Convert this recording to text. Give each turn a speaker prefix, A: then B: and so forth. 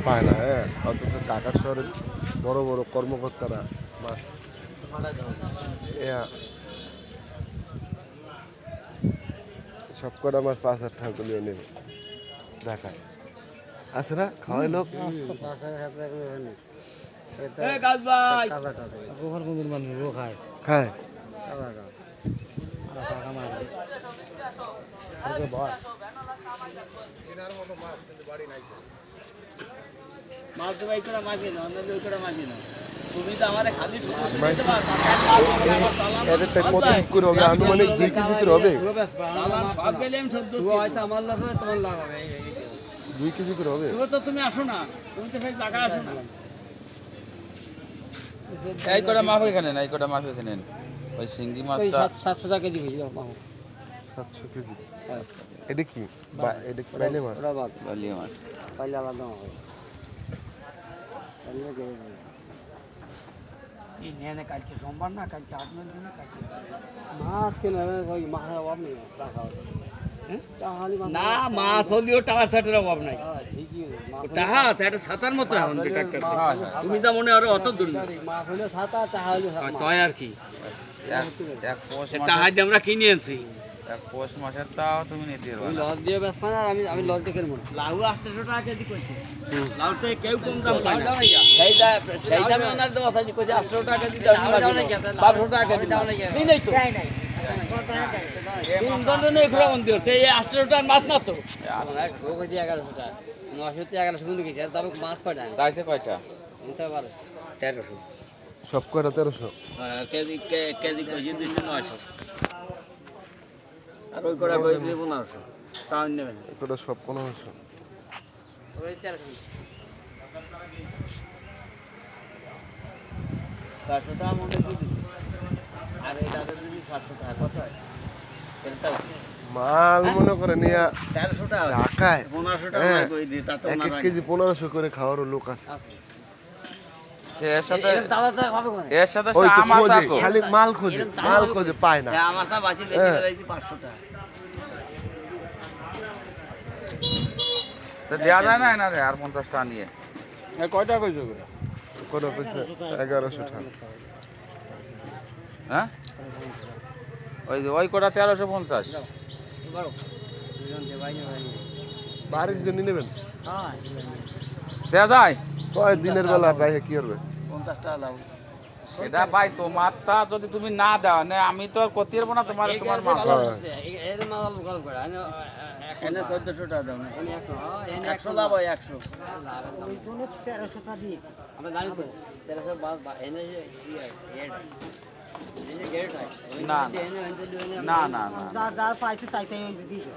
A: পায় না। হ্যাঁ, অথচ ঢাকার শহরে বড় বড় কর্মকর্তারা মাছ সব কটা মাছ 5,000 টাকা করে নিয়ে নেবে। দেখায় আছে না খাওয়াই লোক খায়। কত করে হবে? আনুমানিক 2 কেজি করে হবে। 2 কেজি করে হবে।
B: তুমি আসো না, তুমি তো সেই জায়গা আসো না।
C: এই কটা মাছ এখানে না, এই কটা মাছ এখানে ওই শিঙ্গি মাছটা
B: 700 টাকা কেজি হয়েছিল।
A: 700 কেজি। এটা কি এটা কি বাইলে মাছ?
C: বালিয়া মাছ।
B: পাইলে আলাদা হবে। এই নেনে কালকে সোমবার না, কালকে আপনার জন্য কালকে মাছ কেনা ওই মাছের অভাব নেই। না মাছ হলেও টাকার ছাটের অভাব নাই। টাকা আছে একটা ছাতার মতো এখন তুমি তো মনে আরো অত দূর মাছ হলে ছাতা টাকা হলে তাই আর কি
C: এক পৌষ
B: টাকা দিয়ে আমরা কিনে আনছি।
C: এক পৌষ মাসের তাও তুমি নিতে পারবে না।
B: লস দিয়ে ব্যস্ত না, আমি লস দেখে নেব। লাউ 800 টাকা কেজি কইছে। লাউ তো কেউ কম দাম পায় না। সেই দামে ওনার দেওয়া আছে কইছে 800 টাকা কেজি দাও না, 1200 টাকা কেজি দাও না। নাই তো তিন দন্দনে ঘোরা বন্ধ হচ্ছে। এই 800 টাকার মাছ না তো। ও কইছে 1100 টাকা। 900 তে 1100 বন্ধ কইছে। আর তবে মাছ কয়টা?
C: চাইছে কয়টা?
B: নিতে পারো 1300।
A: সব কটা 1300।
B: হ্যাঁ কেজি কেজি কইছে 900। আর ওই কটা কই দিব 1500। তাও নেবেন।
A: এই কটা সব 1500।
B: ওই 1300। 400 টাকা মনে দিয়ে দিছি। আর এটা যদি 700 টাকা কত হয়? এটা
A: মাল মনে করে নিয়ে
B: 1300 টাকা
A: ঢাকায়
B: 1500 টাকা
A: হ্যাঁ,
B: কই দি তা তো
A: 1 কেজি 1500 করে খাওয়ারও লোক আছে।
C: এর সাথে
B: দাদা তা হবে কোন?
C: এর সাথে
A: ওই তো
C: আমার
A: খোঁজে,
C: থাকো
A: খালি মাল খোঁজে পায় না।
B: আমার সব বাকি বেশি রাইছি 500 টাকা।
C: তো দেয়া যায় না এনারে আর 50 টাকা নিয়ে।
B: কয়টা কইছো?
A: কত পয়সা? 1100 টাকা।
C: হ্যাঁ ওই কটা 1350।
A: বাড়ির জন্য নেবেন?
C: দেয়া যায়
A: তো দিনের বেলা রাইহে কি করবে?
B: 50 টাকা লাভ।
C: সেটা ভাই তোমারটা যদি তুমি না দাও না আমি তো আর করতে পারবো না তোমার মাল।
B: এর মাল লোকাল করে এনে 1400 টাকা দাও না। এনে 100 লাভ হয় 100 লাভ। ওই জন্য 1300 টাকা দিয়েছি আমরা জানি তো 1300 বাদ এনে
C: না না না
B: যা যা পাইছে তাই তাই দিয়ে